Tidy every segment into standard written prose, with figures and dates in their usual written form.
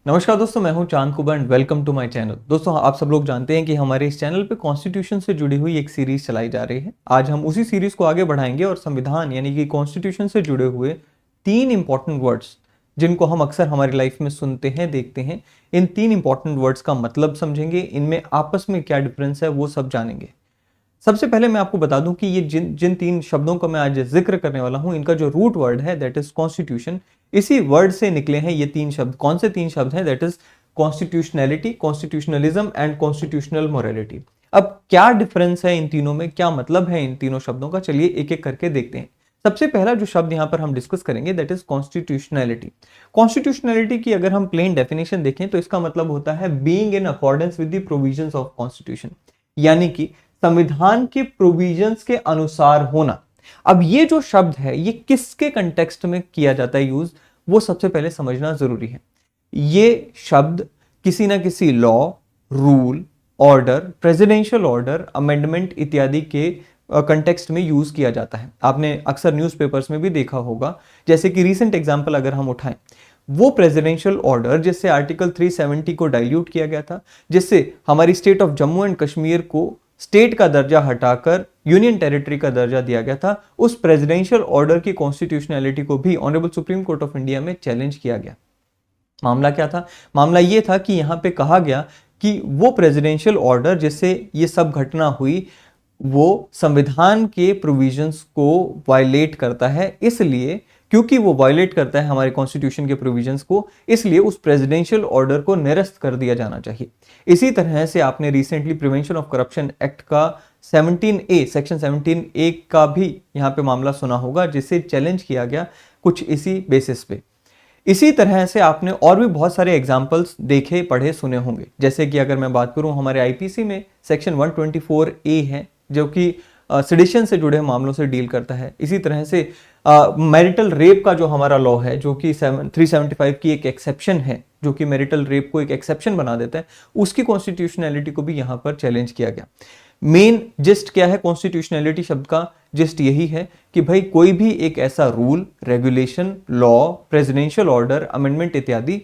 नमस्कार दोस्तों, मैं हूं Chand Kumar and welcome to my channel. दोस्तों, आप सब लोग जानते हैं कि हमारे इस चैनल पे कॉन्स्टिट्यूशन से जुड़ी हुई एक सीरीज चलाई जा रही है। आज हम उसी सीरीज को आगे बढ़ाएंगे और संविधान यानी कि कॉन्स्टिट्यूशन से जुड़े हुए 3 इंपॉर्टेंट वर्ड्स जिनको हम अक्सर हमारी लाइफ में सुनते हैं, देखते हैं, इन 3 इंपॉर्टेंट वर्ड्स का मतलब समझेंगे, इनमें आपस में क्या डिफरेंस है वो सब जानेंगे। सबसे पहले मैं आपको बता दूं कि ये जिन जिन 3 शब्दों का मैं आज जिक्र करने वाला हूं, इनका जो रूट वर्ड है दैट इज कॉन्स्टिट्यूशन। इसी वर्ड से निकले हैं ये 3 शब्द। कौन से 3 शब्द हैं? That is constitutionality, constitutionalism and constitutional morality. अब क्या डिफरेंस है इन तीनों में, क्या मतलब है इन तीनों शब्दों का, चलिए एक एक करके देखते हैं। सबसे पहला जो शब्द यहां पर हम डिस्कस करेंगे दैट इज कॉन्स्टिट्यूशनैलिटी। कॉन्स्टिट्यूशनैलिटी की अगर हम प्लेन डेफिनेशन देखें तो इसका मतलब होता है being in accordance with the provisions of constitution, यानी कि संविधान के प्रोविजंस के अनुसार होना। अब ये जो शब्द है ये किसके कंटेक्स्ट में किया जाता है यूज, वो सबसे पहले समझना जरूरी है। ये शब्द किसी ना किसी law, rule, order, presidential order, amendment इत्यादि के कंटेक्स्ट में यूज किया जाता है। आपने अक्सर न्यूज़पेपर्स में भी देखा होगा। जैसे कि रीसेंट एग्जांपल अगर हम उठाएं, वो प्रेसिडेंशियल ऑर्डर जिससे आर्टिकल 370 को डाइल्यूट किया गया था, जिससे हमारी state of Jammu and Kashmir को स्टेट का दर्जा हटाकर यूनियन टेरिटरी का दर्जा दिया गया था, उस प्रेसिडेंशियल ऑर्डर की कॉन्स्टिट्यूशनैलिटी को भी honourable supreme court of India में चैलेंज किया गया। मामला क्या था? मामला यह था कि यहां पे कहा गया कि वो प्रेसिडेंशियल ऑर्डर जिससे ये सब घटना हुई वो संविधान के प्रोविजंस को वायलेट करता है, इसलिए क्योंकि वो वायलेट करता है हमारे कॉन्स्टिट्यूशन के प्रोविजंस को, इसलिए उस प्रेसिडेंशियल ऑर्डर को निरस्त कर दिया जाना चाहिए। इसी तरह से आपने recently prevention of corruption act का 17A सेक्शन 17A का भी यहां पे मामला सुना होगा, जिसे चैलेंज किया गया कुछ इसी बेसिस पे। इसी तरह से आपने और भी बहुत सारे एग्जाम्पल्स देखे, पढ़े, सुने होंगे। जैसे कि अगर मैं बात करूं, हमारे आईपीसी में सेक्शन 124A है जो कि सेडिशन से जुड़े मामलों से डील करता है। इसी तरह से मैरिटल रेप का जो हमारा लॉ है, जो कि 375 की एक एक्सेप्शन है, जो कि मैरिटल रेप को एक एक्सेप्शन बना देता है, उसकी कॉन्स्टिट्यूशनैलिटी को भी यहां पर चैलेंज किया गया। मेन जिस्ट क्या है कॉन्स्टिट्यूशनैलिटी शब्द का? जिस्ट यही है कि भाई कोई भी एक ऐसा rule, regulation, law, presidential order, amendment इत्यादि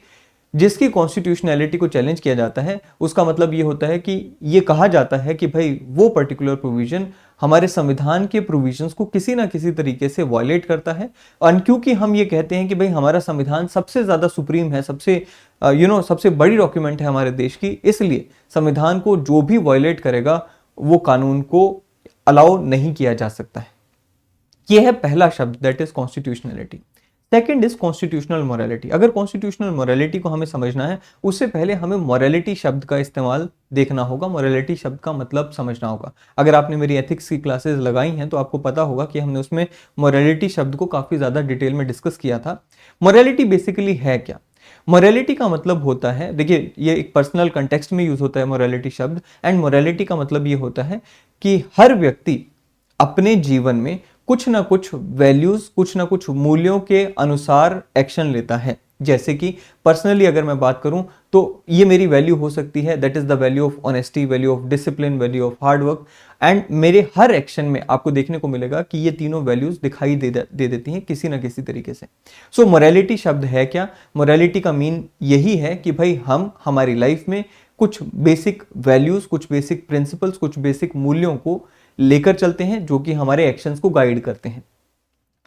जिसकी कॉन्स्टिट्यूशनैलिटी को चैलेंज किया जाता है, उसका मतलब ये होता है कि ये कहा जाता है कि भाई वो पर्टिकुलर प्रोविजन हमारे संविधान के प्रोविजंस को किसी ना किसी तरीके से वायलेट करता है। और क्योंकि हम ये कहते हैं कि भाई हमारा संविधान सबसे ज्यादा सुप्रीम है, सबसे सबसे बड़ी डॉक्यूमेंट है हमारे देश की, इसलिए संविधान को जो भी वायलेट करेगा वो कानून को अलाउ नहीं किया जा सकता है। यह है पहला शब्द that is constitutionality. Second is constitutional morality. अगर कॉन्स्टिट्यूशनल मोरालिटी को हमें समझना है, उससे पहले हमें मोरालिटी शब्द का इस्तेमाल देखना होगा, मोरालिटी शब्द का मतलब समझना होगा। अगर आपने मेरी एथिक्स की क्लासेस लगाई हैं तो आपको पता होगा कि हमने उसमें मोरालिटी शब्द को काफी ज्यादा डिटेल में डिस्कस किया था। मोरालिटी बेसिकली है क्या? मोरालिटी का मतलब होता है, देखिए ये एक पर्सनल कंटेक्स्ट में यूज होता है मोरालिटी शब्द, एंड मोरालिटी का मतलब ये होता है कि हर व्यक्ति अपने जीवन में कुछ ना कुछ वैल्यूज, कुछ ना कुछ मूल्यों के अनुसार एक्शन लेता है। जैसे कि पर्सनली अगर मैं बात करूं तो ये मेरी वैल्यू हो सकती है, that is the value of honesty, value of discipline, value of hard work, and मेरे हर एक्शन में आपको देखने को मिलेगा कि ये तीनों वैल्यूज दिखाई दे देती हैं किसी ना किसी तरीके से। सो मोरालिटी शब्द है क्या? मोरालिटी का मीन यही है कि भाई हम हमारी लाइफ में कुछ बेसिक वैल्यूज, कुछ बेसिक प्रिंसिपल्स, कुछ बेसिक मूल्यों को लेकर चलते हैं जो कि हमारे एक्शंस को गाइड करते हैं।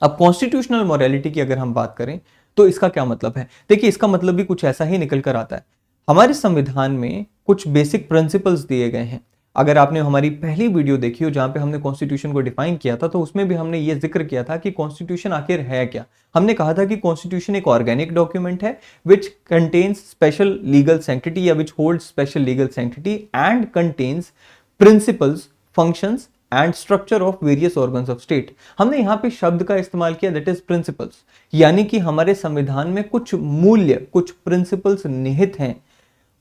अब कॉन्स्टिट्यूशनल मोरालिटी की अगर हम बात करें तो इसका क्या मतलब है? देखिए इसका मतलब भी कुछ ऐसा ही निकल कर आता है। हमारे संविधान में कुछ बेसिक प्रिंसिपल्स दिए गए हैं। अगर आपने हमारी पहली वीडियो देखी हो जहां पे हमने कॉन्स्टिट्यूशन को डिफाइन किया था, तो उसमें भी हमने ये जिक्र किया था कि कॉन्स्टिट्यूशन आखिर है क्या। हमने कहा था कि कॉन्स्टिट्यूशन एक ऑर्गेनिक डॉक्यूमेंट है which contains special legal sanctity या which holds special legal sanctity and contains principles, functions and structure of various organs of state. हमने यहां पे शब्द का इस्तेमाल किया दैट इज प्रिंसिपल्स, यानी कि हमारे संविधान में कुछ मूल्य, कुछ प्रिंसिपल्स निहित हैं।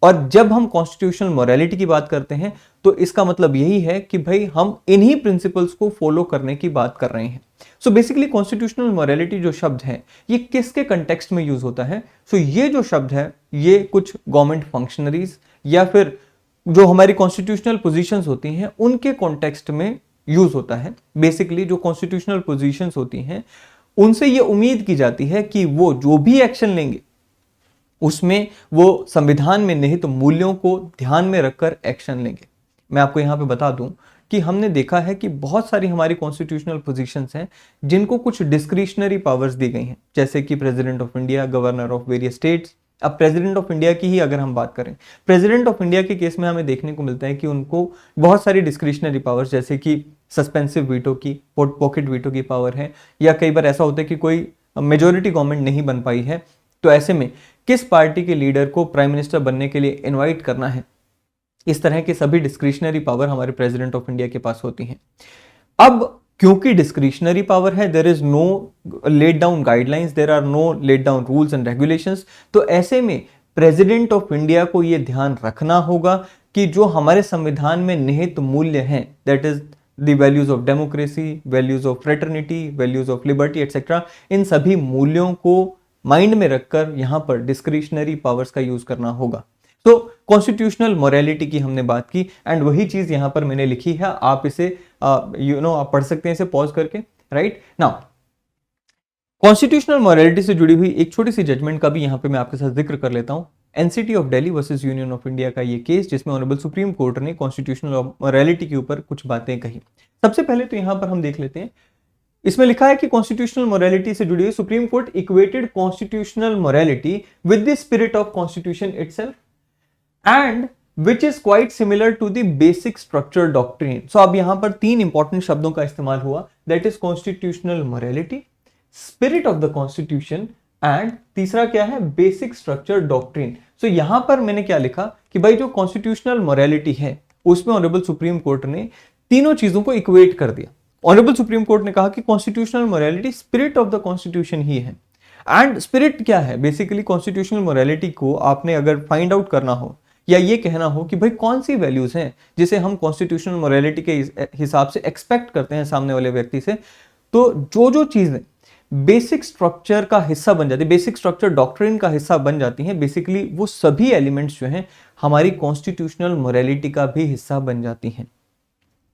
और जब हम कॉन्स्टिट्यूशनल मोरालिटी की बात करते हैं तो इसका मतलब यही है कि भाई हम इन्हीं प्रिंसिपल्स को फॉलो करने की बात कर रहे हैं। सो बेसिकली कॉन्स्टिट्यूशनल मोरालिटी जो शब्द है ये किसके कंटेक्स्ट में यूज होता है? सो ये जो शब्द है ये कुछ गवर्नमेंट फंक्शनरीज या फिर जो हमारी कॉन्स्टिट्यूशनल पोजीशंस होती हैं उनके कॉन्टेक्स्ट में यूज होता है। बेसिकली जो कॉन्स्टिट्यूशनल पोजीशंस होती हैं उनसे ये उम्मीद की जाती है कि वो जो भी एक्शन लेंगे उसमें वो संविधान में निहित मूल्यों को ध्यान में रखकर एक्शन लेंगे। मैं आपको यहाँ पे बता दूं कि हमने देखा है कि बहुत सारी हमारी कॉन्स्टिट्यूशनल पोजीशंस हैं जिनको कुछ डिस्क्रिशनरी पावर्स दी गई हैं, जैसे कि president of India, governor of various states. अब प्रेसिडेंट ऑफ इंडिया की ही अगर हम बात करें, प्रेसिडेंट ऑफ इंडिया के केस में हमें देखने को मिलता है कि उनको बहुत सारी डिस्क्रिशनरी पावर्स, जैसे कि सस्पेंसिव वीटो की, पॉकेट वीटो की पावर है, या कई बार ऐसा होता है कि कोई मेजोरिटी गवर्नमेंट नहीं बन पाई है, तो ऐसे में किस पार्टी के लीडर को प्राइम मिनिस्टर बनने के लिए इनवाइट करना है, इस तरह की सभी डिस्क्रिशनरी पावर हमारे प्रेसिडेंट ऑफ इंडिया के पास होती हैं। अब क्योंकि डिस्क्रिशनरी पावर है, there is no laid down guidelines, there are no laid down rules and regulations, तो ऐसे में प्रेसिडेंट ऑफ इंडिया को यह ध्यान रखना होगा कि जो हमारे संविधान में निहित मूल्य हैं, that is the values of democracy, values of fraternity, values of liberty etcetera, इन सभी मूल्यों को माइंड में रखकर यहां पर डिस्क्रिशनरी पावर्स का यूज करना होगा। तो कॉन्स्टिट्यूशनल मोरालिटी की हमने बात की एंड वही चीज यहां पर मैंने लिखी है, आप इसे आप पढ़ सकते हैं इसे पॉज करके, राइट नाउ। कॉन्स्टिट्यूशनल मोरालिटी से जुड़ी हुई एक छोटी सी जजमेंट का भी यहां पे मैं आपके साथ जिक्र कर लेता हूं। NCT of Delhi versus union of India का ये केस, जिसमें ऑनरेबल सुप्रीम कोर्ट ने कॉन्स्टिट्यूशनल मोरालिटी के ऊपर कुछ बातें कही। सबसे पहले तो यहां पर हम देख लेते हैं, इसमें लिखा है कि कॉन्स्टिट्यूशनल मोरालिटी से जुड़ी हुई supreme court equated constitutional morality with the spirit of constitution itself and which is quite similar to the basic structure doctrine. So अब यहां पर तीन इंपॉर्टेंट शब्दों का इस्तेमाल हुआ, that is constitutional morality, spirit of the constitution and तीसरा क्या है, basic structure doctrine. So यहां पर मैंने क्या लिखा कि भाई जो constitutional morality है उसमें ऑनरेबल सुप्रीम कोर्ट ने तीनों चीजों को इक्वेट कर दिया। ऑनरेबल सुप्रीम कोर्ट ने कहा कि constitutional morality spirit of the constitution ही है। एंड स्पिरिट क्या है, बेसिकली कॉन्स्टिट्यूशनल मोरालिटी को आपने अगर फाइंड आउट करना हो या ये कहना हो कि भाई कौन सी वैल्यूज हैं जिसे हम कॉन्स्टिट्यूशनल मोरालिटी के हिसाब से एक्सपेक्ट करते हैं सामने वाले व्यक्ति से, तो जो चीजें बेसिक स्ट्रक्चर का हिस्सा बन जाती है, बेसिक स्ट्रक्चर डॉक्ट्रिन का हिस्सा बन जाती हैं, बेसिकली वो सभी एलिमेंट्स जो हैं हमारी कॉन्स्टिट्यूशनल मोरालिटी का भी हिस्सा बन जाती हैं।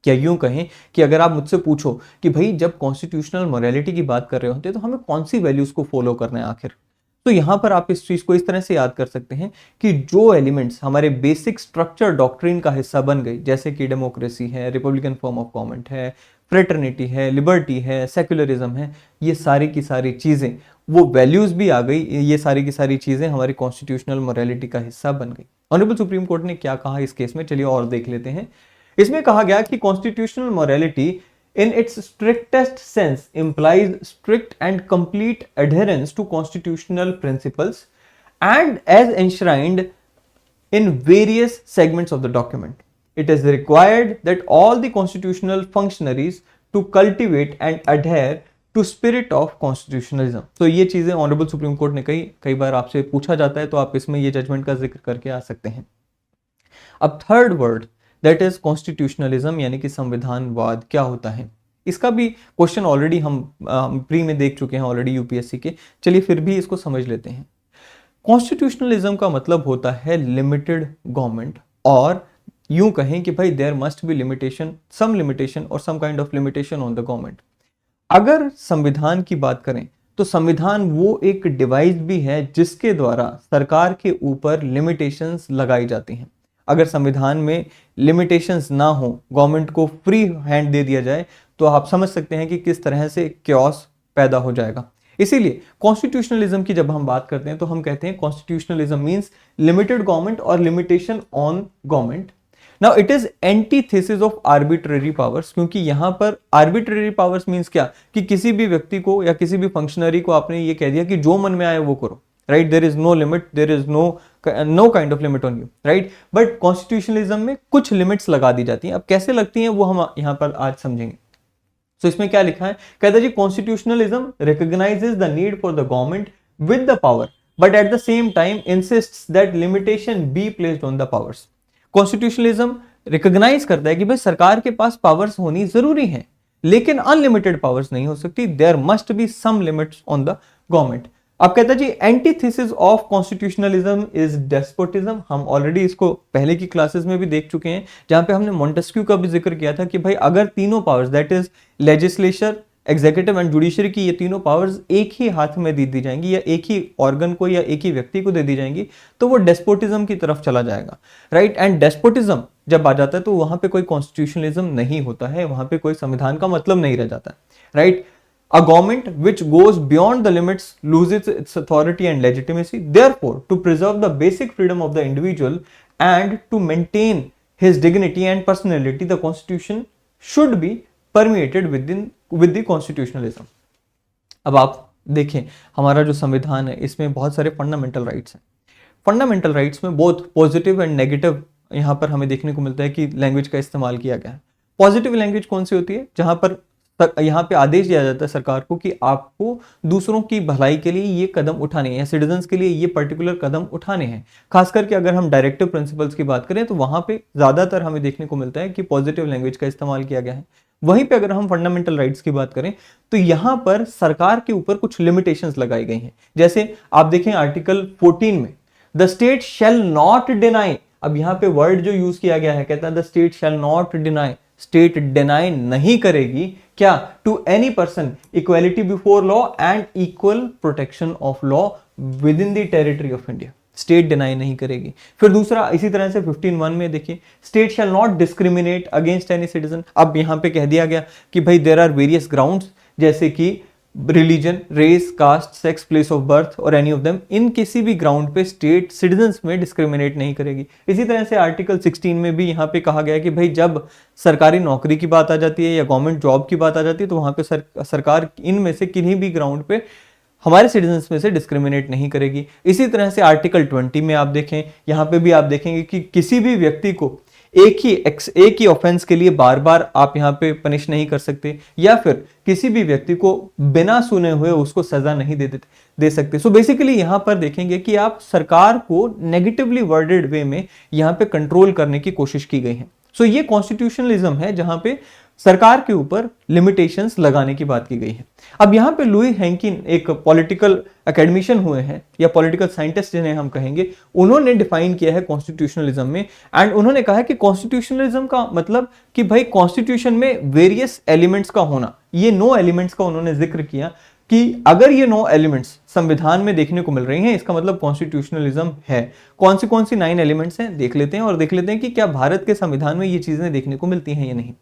क्या यूं कहें कि अगर आप मुझसे पूछो कि भाई जब कॉन्स्टिट्यूशनल मोरालिटी की बात कर रहे होते हैं तो हमें कौन सी वैल्यूज को फॉलो करना है आखिर, तो यहां पर आप इस चीज को इस तरह से याद कर सकते हैं कि जो एलिमेंट्स हमारे बेसिक स्ट्रक्चर डॉक्ट्रिन का हिस्सा बन गई, जैसे कि डेमोक्रेसी है, रिपब्लिकन फॉर्म ऑफ गवर्नमेंट है, फ्रेटर्निटी है, लिबर्टी है, सेक्युलरिज्म है, ये सारी की सारी चीजें, वो वैल्यूज भी आ गई, ये सारी की सारी चीजें हमारी कॉन्स्टिट्यूशनल मोरालिटी का हिस्सा बन गई। ऑनरेबल सुप्रीम कोर्ट ने क्या कहा इस केस में, चलिए और देख लेते हैं। इसमें कहा गया कि constitutional morality in its strictest sense implies strict and complete adherence to constitutional principles and as enshrined in various segments of the document. It is required that all the constitutional functionaries to cultivate and adhere to spirit of constitutionalism. तो ये चीजें honourable supreme court ने कई बार आपसे पूछा जाता है, तो आप इसमें ये जजमेंट का जिक्र करके आ सकते हैं। अब third word that is constitutionalism, यानी कि संविधानवाद क्या होता है, इसका भी क्वेश्चन ऑलरेडी हम प्री में देख चुके हैं ऑलरेडी यूपीएससी के, चलिए फिर भी इसको समझ लेते हैं। कॉन्स्टिट्यूशनलिज्म का मतलब होता है लिमिटेड गवर्नमेंट, और यूं कहें कि भाई there must be limitation, some limitation और some kind of limitation on the government. अगर संविधान की बात करें तो संविधान वो एक डिवाइस भी है जिसके द्वारा सरकार के ऊपर लिमिटेशंस लगाई जाती हैं। अगर संविधान में लिमिटेशंस ना हो, गवर्नमेंट को फ्री हैंड दे दिया जाए, तो आप समझ सकते हैं कि किस तरह से क्योस पैदा हो जाएगा। इसीलिए कॉन्स्टिट्यूशनलिज्म की जब हम बात करते हैं तो हम कहते हैं कॉन्स्टिट्यूशनलिज्म मींस लिमिटेड गवर्नमेंट और limitation on government. Now it is antithesis of arbitrary powers, क्योंकि यहां पर आर्बिट्रेरी पावर्स मींस क्या कि किसी भी व्यक्ति को या किसी भी फंक्शनरी को आपने ये कह दिया कि जो मन में आए वो करो, right, there is no limit, there is no kind of limit on you, right. But constitutionalism में कुछ लिमिट्स लगा दी जाती हैं। अब कैसे लगती हैं वो हम यहां पर आज समझेंगे। तो इसमें क्या लिखा है, कहता है जी constitutionalism recognizes the need for the government with the power but at the same time insists that limitation be placed on the powers. Constitutionalism recognize करता है कि भाई सरकार के पास पावर्स होनी जरूरी है, लेकिन अनलिमिटेड पावर्स नहीं हो सकती, there must be some limits on the government. अब कहता है जी antithesis of constitutionalism is despotism. हम ऑलरेडी इसको पहले की क्लासेस में भी देख चुके हैं, जहां पे हमने मॉन्टेस्क्यू का भी जिक्र किया था कि भाई अगर तीनों powers that is legislature, executive and judiciary की ये तीनों पावर्स एक ही हाथ में दे दी जाएंगी या एक ही ऑर्गन को या एक ही व्यक्ति को दे दी जाएंगी, तो वो डेस्पोटिज्म की तरफ चला जाएगा, राइट। एंड डेस्पोटिज्म जब आ जाता है तो वहां पे कोई कॉन्स्टिट्यूशनलिज्म नहीं होता है, वहां पे कोई संविधान का मतलब नहीं रह जाता, right. A government which goes beyond the limits loses its authority and legitimacy. Therefore, to preserve the basic freedom of the individual and to maintain his dignity and personality, the constitution should be permeated with the constitutionalism. अब आप देखें हमारा जो संविधान है इसमें बहुत सारे फंडामेंटल राइट्स हैं। फंडामेंटल राइट्स में बहुत पॉजिटिव एंड नेगेटिव यहाँ पर हमें देखने को मिलता है कि लैंग्वेज का इस्तेमाल किया गया है। पॉजिटिव लैंग्वेज कौन सी होती है? जहां पर यहाँ पे आदेश दिया जाता है सरकार को कि आपको दूसरों की भलाई के लिए ये कदम उठाने हैं, सिटीजन्स के लिए ये पर्टिकुलर कदम उठाने हैं। खास करके अगर हम डायरेक्टिव प्रिंसिपल्स की बात करें तो वहां पे ज्यादातर हमें देखने को मिलता है कि पॉजिटिव लैंग्वेज का इस्तेमाल किया गया है। वहीं पे अगर हम फंडामेंटल राइट्स की बात करें तो यहां पर सरकार के ऊपर कुछ लिमिटेशंस लगाई गई हैं। जैसे आप देखें आर्टिकल 14 में the state shall not deny, अब यहां पे वर्ड जो यूज किया गया है कहता है the state shall not deny, state deny नहीं करेगी क्या? To any person equality before law and equal protection of law within the territory of India, state deny नहीं करेगी। फिर दूसरा इसी तरह से 15(1) में देखिए state shall not discriminate against any citizen. अब यहां पे कह दिया गया कि भाई देयर आर वेरियस ग्राउंड्स जैसे कि religion, race, caste, sex, place of birth और एनी ऑफ देम, इन किसी भी ग्राउंड पे स्टेट सिटीजन्स में डिस्क्रिमिनेट नहीं करेगी। इसी तरह से आर्टिकल 16 में भी यहाँ पे कहा गया है कि भाई जब सरकारी नौकरी की बात आ जाती है या गवर्नमेंट जॉब की बात आ जाती है तो वहां पे सरकार इनमें से किन्हीं भी ग्राउंड पे हमारे सिटीजन्स में से डिस्क्रिमिनेट नहीं करेगी। इसी तरह से आर्टिकल 20 में आप देखें, यहाँ पे भी आप देखेंगे कि किसी भी व्यक्ति को एक ही ऑफेंस के लिए बार बार आप यहाँ पे पनिश नहीं कर सकते, या फिर किसी भी व्यक्ति को बिना सुने हुए उसको सजा नहीं दे सकते। सो बेसिकली यहाँ पर देखेंगे कि आप सरकार को नेगेटिवली वर्डेड वे में यहाँ पे कंट्रोल करने की कोशिश की गई है। सो ये कॉन्स्टिट्यूशनलिज्म है जहां पे सरकार के ऊपर लिमिटेशंस लगाने की बात की गई है। अब यहाँ पे लुई हैंकिन एक पॉलिटिकल एकेडमिशियन हुए हैं या पॉलिटिकल साइंटिस्ट जिन्हें हम कहेंगे, उन्होंने डिफाइन किया है कॉन्स्टिट्यूशनलिज्म में, एंड उन्होंने कहा है कि कॉन्स्टिट्यूशनलिज्म का मतलब कि भाई कॉन्स्टिट्यूशन में वेरियस एलिमेंट्स का होना। ये 9 एलिमेंट्स का उन्होंने जिक्र किया कि अगर ये 9 एलिमेंट्स संविधान में देखने को मिल रही हैं इसका मतलब कॉन्स्टिट्यूशनलिज्म है। कौन सी 9 एलिमेंट्स हैं देख लेते हैं और देख लेते हैं कि क्या भारत के संविधान में ये चीजें देखने को मिलती हैं या नहीं।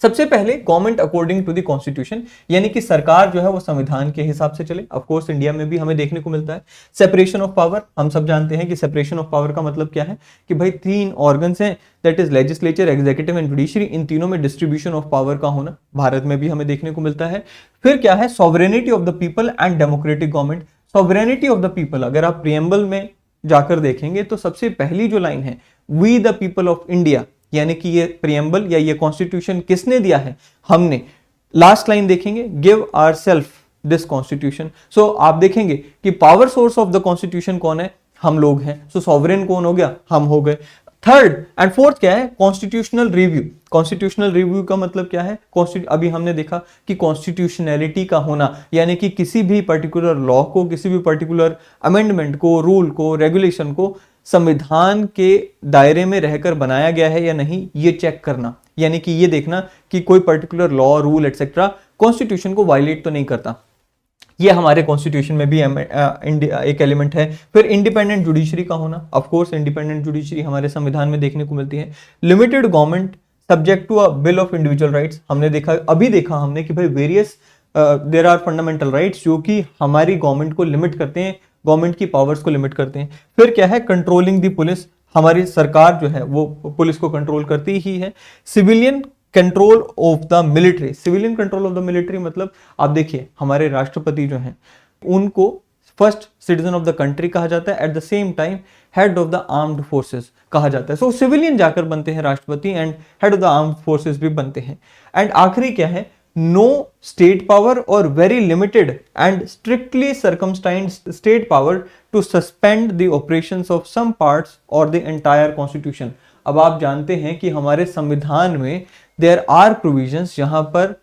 सबसे पहले government according to the constitution, यानी कि सरकार जो है वो संविधान के हिसाब से चले। ऑफ कोर्स इंडिया में भी हमें देखने को मिलता है सेपरेशन ऑफ पावर। हम सब जानते हैं कि सेपरेशन ऑफ पावर का मतलब क्या है कि भाई 3 ऑर्गन्स हैं, that is legislature, executive and judiciary. इन तीनों में डिस्ट्रीब्यूशन ऑफ पावर का होना भारत में भी हमें देखने को मिलता है। फिर क्या है sovereignty of the people and democratic government. Sovereignty of the people अगर आप प्रियम्बल में जाकर देखेंगे तो सबसे पहली जो लाइन है we the people of India, यानी कि ये प्रियम्बल या ये कॉन्स्टिट्यूशन किसने दिया है? हमने। लास्ट लाइन देखेंगे गिव आवरसेल्फ दिस कॉन्स्टिट्यूशन। सो आप देखेंगे कि power source of the constitution कौन है? हम लोग हैं। सो सॉवरेन कौन हो गया? हम हो गए। थर्ड एंड फोर्थ क्या है? Constitutional review. कॉन्स्टिट्यूशनल रिव्यू का मतलब क्या है? अभी हमने देखा कि कॉन्स्टिट्यूशनैलिटी का होना, यानी कि किसी भी पर्टिकुलर लॉ को, किसी भी पर्टिकुलर अमेंडमेंट को, रूल को, रेगुलेशन को संविधान के दायरे में रहकर बनाया गया है या नहीं, ये चेक करना, यानी कि ये देखना कि कोई particular law, rule etcetera constitution को वायलेट तो नहीं करता। ये हमारे कॉन्स्टिट्यूशन में भी एक एलिमेंट है। फिर इंडिपेंडेंट जुडिशरी का होना, ऑफ कोर्स इंडिपेंडेंट जुडिशरी हमारे संविधान में देखने को मिलती है। Limited government subject to a bill of individual rights. हमने देखा हमने कि भाई various there are fundamental rights जो कि हमारी गवर्नमेंट को लिमिट करते हैं, गवर्नमेंट की पावर्स को लिमिट करते हैं। फिर क्या है कंट्रोलिंग द पुलिस, हमारी सरकार जो है वो पुलिस को कंट्रोल करती ही है। Civilian control of the military. Civilian control of the military मतलब आप देखिए हमारे राष्ट्रपति जो हैं उनको first citizen of the country कहा जाता है, eight the same time head of the armed forces कहा जाता है। सो सिविलियन जाकर बनते हैं राष्ट्रपति and head of the armed forces भी बनते हैं। एंड आखिरी क्या है नो स्टेट पावर और very limited and strictly सर्कमस्टाइंस्ड state power to suspend the operations of some parts और द एंटायर कॉन्स्टिट्यूशन। अब आप जानते हैं कि हमारे संविधान में देयर आर प्रोविजंस जहां पर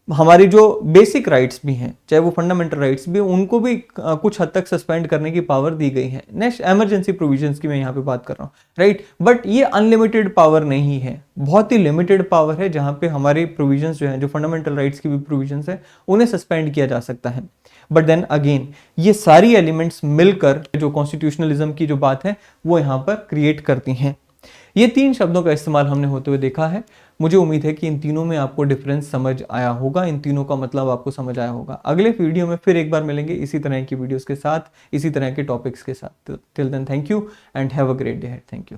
हमारी जो बेसिक राइट्स भी हैं, चाहे वो फंडामेंटल राइट्स भी, उनको भी कुछ हद तक सस्पेंड करने की पावर दी गई है। नेक्स्ट इमरजेंसी प्रोविजंस की मैं यहाँ पे बात कर रहा हूँ, राइट। बट ये अनलिमिटेड पावर नहीं है, बहुत ही लिमिटेड पावर है, जहाँ पे हमारे प्रोविजंस जो हैं, जो फंडामेंटल राइट्स की भी प्रोविजंस है, उन्हें सस्पेंड किया जा सकता है। बट देन अगेन ये सारी एलिमेंट्स मिलकर जो कॉन्स्टिट्यूशनलिज्म की जो बात है वो यहाँ पर क्रिएट करती हैं। ये 3 शब्दों का इस्तेमाल हमने होते हुए देखा है। मुझे उम्मीद है कि इन तीनों में आपको डिफरेंस समझ आया होगा, इन तीनों का मतलब आपको समझ आया होगा। अगले वीडियो में फिर एक बार मिलेंगे इसी तरह की वीडियोस के साथ, इसी तरह के टॉपिक्स के साथ। Till then thank you and have a great day. Thank you.